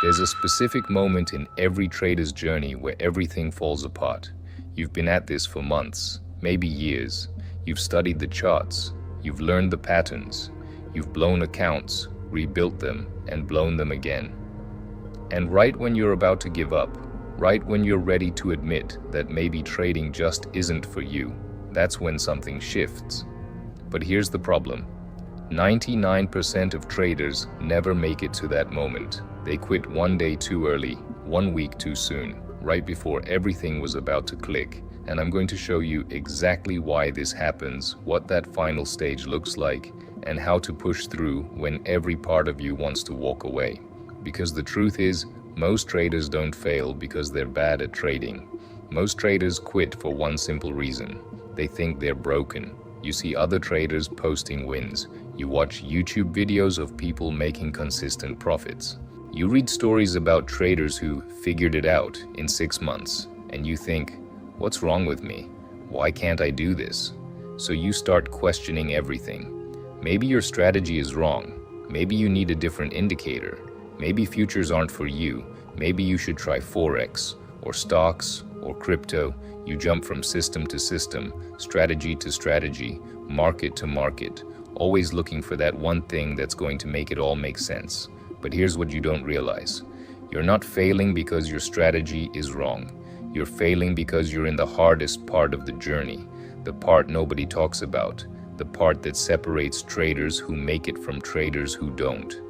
There's a specific moment in every trader's journey where everything falls apart. You've been at this for months, maybe years. You've studied the charts, you've learned the patterns, you've blown accounts, rebuilt them, and blown them again. And right when you're about to give up, right when you're ready to admit that maybe trading just isn't for you, that's when something shifts. But here's the problem. 99% of traders never make it to that moment. They quit one day too early, 1 week too soon, right before everything was about to click. And I'm going to show you exactly why this happens, what that final stage looks like, and how to push through when every part of you wants to walk away. Because the truth is, most traders don't fail because they're bad at trading. Most traders quit for one simple reason. They think they're broken. You see other traders posting wins. You watch YouTube videos of people making consistent profits. You read stories about traders who figured it out in 6 months, and you think, what's wrong with me? Why can't I do this? So you start questioning everything. Maybe your strategy is wrong. Maybe you need a different indicator. Maybe futures aren't for you. Maybe you should try forex, or stocks, or crypto. You jump from system to system, strategy to strategy, market to market, always looking for that one thing that's going to make it all make sense. But here's what you don't realize. You're not failing because your strategy is wrong. You're failing because you're in the hardest part of the journey, the part nobody talks about, the part that separates traders who make it from traders who don't.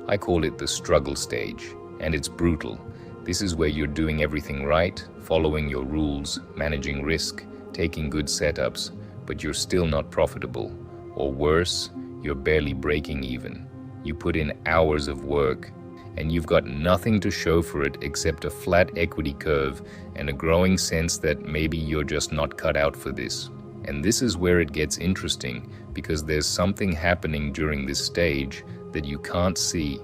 I call it the struggle stage, and it's brutal. This is where you're doing everything right, following your rules, managing risk, taking good setups, but you're still not profitable. Or worse, you're barely breaking even. You put in hours of work, and you've got nothing to show for it except a flat equity curve and a growing sense that maybe you're just not cut out for this. And this is where it gets interesting, because there's something happening during this stage that you can't see.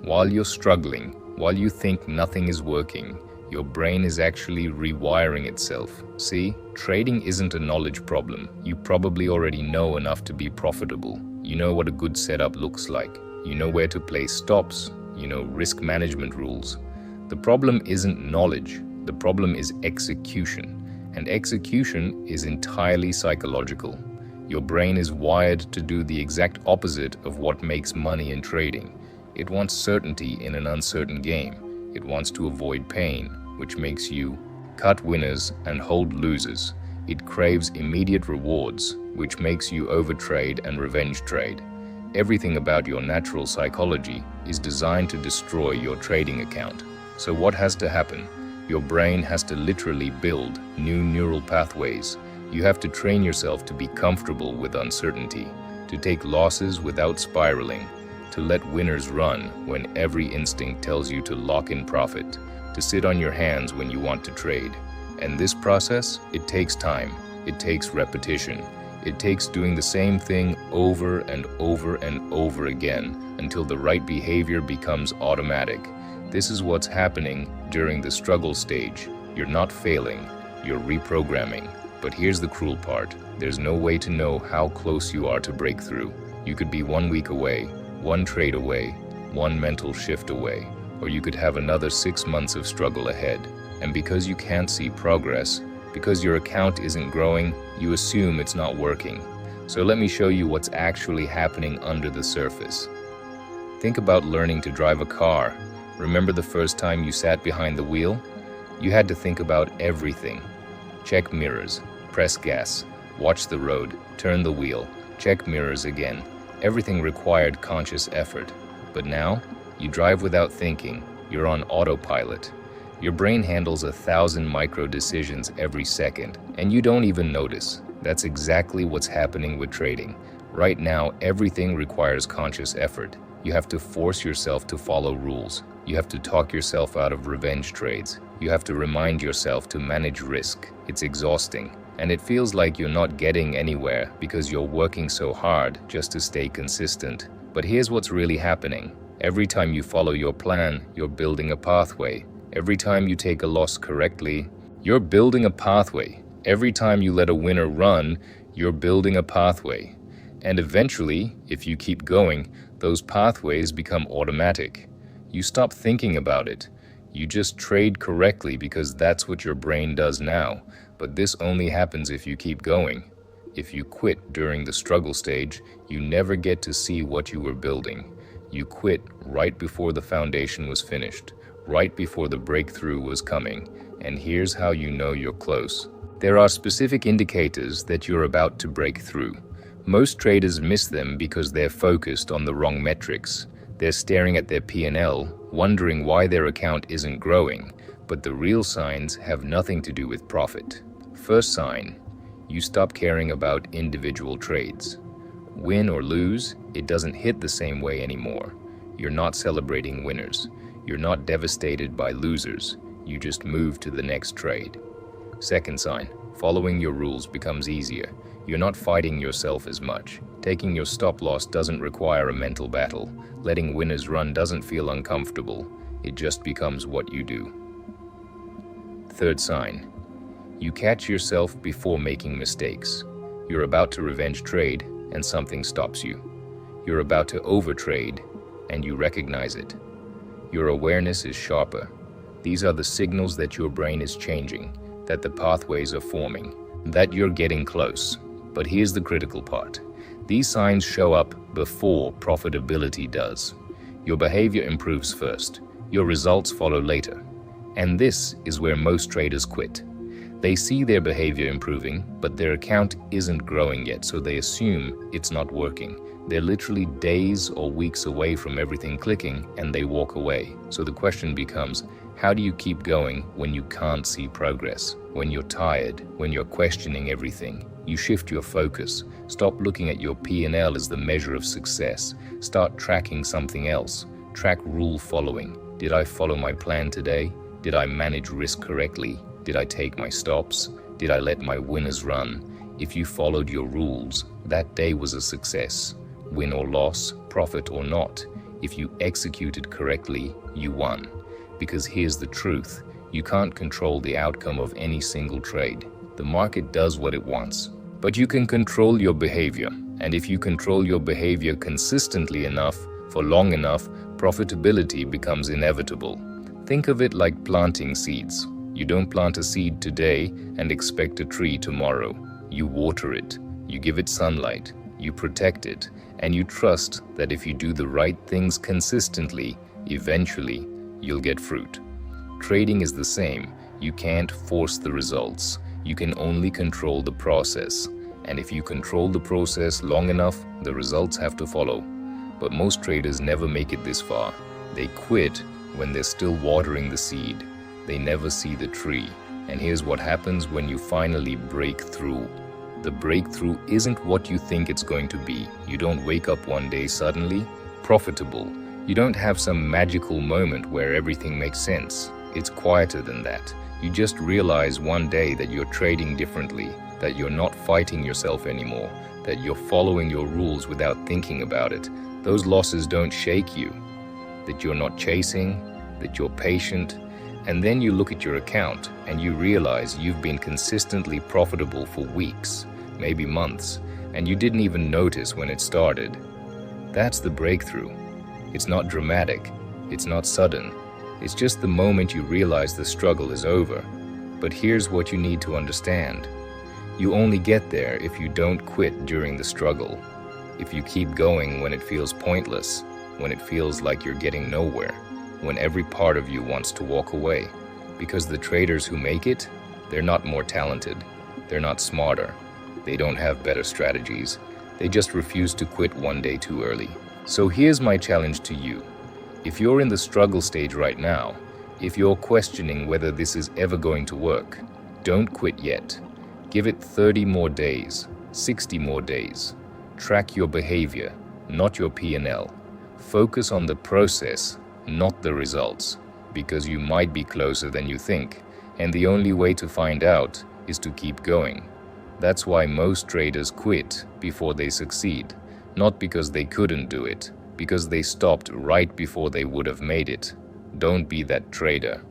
While you're struggling, while you think nothing is working, your brain is actually rewiring itself. See, trading isn't a knowledge problem. You probably already know enough to be profitable. You know what a good setup looks like. You know where to place stops. You know risk management rules. The problem isn't knowledge. The problem is execution. And execution is entirely psychological. Your brain is wired to do the exact opposite of what makes money in trading. It wants certainty in an uncertain game. It wants to avoid pain, which makes you cut winners and hold losers. It craves immediate rewards, which makes you overtrade and revenge trade. Everything about your natural psychology is designed to destroy your trading account. So what has to happen? Your brain has to literally build new neural pathways. You have to train yourself to be comfortable with uncertainty, to take losses without spiraling, to let winners run when every instinct tells you to lock in profit, to sit on your hands when you want to trade. And this process, it takes time, it takes repetition, it takes doing the same thing over and over and over again until the right behavior becomes automatic. This is what's happening during the struggle stage. You're not failing, you're reprogramming. But here's the cruel part. There's no way to know how close you are to breakthrough. You could be 1 week away, one trade away, one mental shift away, or you could have another 6 months of struggle ahead. And because you can't see progress, because your account isn't growing, you assume it's not working. So let me show you what's actually happening under the surface. Think about learning to drive a car. Remember the first time you sat behind the wheel? You had to think about everything. Check mirrors, press gas, watch the road, turn the wheel, check mirrors again. Everything required conscious effort. But now, you drive without thinking. You're on autopilot. Your brain handles 1,000 micro decisions every second, and you don't even notice. That's exactly what's happening with trading. Right now, everything requires conscious effort. You have to force yourself to follow rules. You have to talk yourself out of revenge trades. You have to remind yourself to manage risk. It's exhausting. And it feels like you're not getting anywhere because you're working so hard just to stay consistent. But here's what's really happening. Every time you follow your plan, you're building a pathway. Every time you take a loss correctly, you're building a pathway. Every time you let a winner run, you're building a pathway. And eventually, if you keep going, those pathways become automatic. You stop thinking about it. You just trade correctly because that's what your brain does now. But this only happens if you keep going. If you quit during the struggle stage, you never get to see what you were building. You quit right before the foundation was finished, right before the breakthrough was coming. And here's how you know you're close. There are specific indicators that you're about to break through. Most traders miss them because they're focused on the wrong metrics. They're staring at their P&L, wondering why their account isn't growing, but the real signs have nothing to do with profit. First sign, you stop caring about individual trades. Win or lose, it doesn't hit the same way anymore. You're not celebrating winners. You're not devastated by losers. You just move to the next trade. Second sign, following your rules becomes easier. You're not fighting yourself as much. Taking your stop loss doesn't require a mental battle. Letting winners run doesn't feel uncomfortable. It just becomes what you do. Third sign, you catch yourself before making mistakes. You're about to revenge trade and something stops you. You're about to overtrade and you recognize it. Your awareness is sharper. These are the signals that your brain is changing, that the pathways are forming, that you're getting close. But here's the critical part. These signs show up before profitability does. Your behavior improves first. Your results follow later. And this is where most traders quit. They see their behavior improving, but their account isn't growing yet, so they assume it's not working. They're literally days or weeks away from everything clicking, and they walk away. So the question becomes, how do you keep going when you can't see progress? When you're tired, when you're questioning everything? You shift your focus. Stop looking at your P&L as the measure of success. Start tracking something else. Track rule following. Did I follow my plan today? Did I manage risk correctly? Did I take my stops? Did I let my winners run? If you followed your rules, that day was a success. Win or loss, profit or not, if you executed correctly, you won. Because here's the truth, you can't control the outcome of any single trade. The market does what it wants. But you can control your behavior. And if you control your behavior consistently enough, for long enough, profitability becomes inevitable. Think of it like planting seeds. You don't plant a seed today and expect a tree tomorrow. You water it, you give it sunlight, you protect it, and you trust that if you do the right things consistently, eventually, you'll get fruit. Trading is the same. You can't force the results. You can only control the process. And if you control the process long enough, the results have to follow. But most traders never make it this far. They quit when they're still watering the seed. They never see the tree. And here's what happens when you finally break through. The breakthrough isn't what you think it's going to be. You don't wake up one day suddenly profitable. You don't have some magical moment where everything makes sense. It's quieter than that. You just realize one day that you're trading differently, that you're not fighting yourself anymore, that you're following your rules without thinking about it. Those losses don't shake you, that you're not chasing, that you're patient. And then you look at your account and you realize you've been consistently profitable for weeks, maybe months, and you didn't even notice when it started. That's the breakthrough. It's not dramatic. It's not sudden. It's just the moment you realize the struggle is over. But here's what you need to understand. You only get there if you don't quit during the struggle. If you keep going when it feels pointless, when it feels like you're getting nowhere, when every part of you wants to walk away. Because the traders who make it, they're not more talented. They're not smarter. They don't have better strategies. They just refuse to quit one day too early. So here's my challenge to you. If you're in the struggle stage right now, if you're questioning whether this is ever going to work, don't quit yet. Give it 30 more days, 60 more days. Track your behavior, not your P&L. Focus on the process, not the results, because you might be closer than you think, and the only way to find out is to keep going. That's why most traders quit before they succeed, not because they couldn't do it, because they stopped right before they would have made it. Don't be that trader.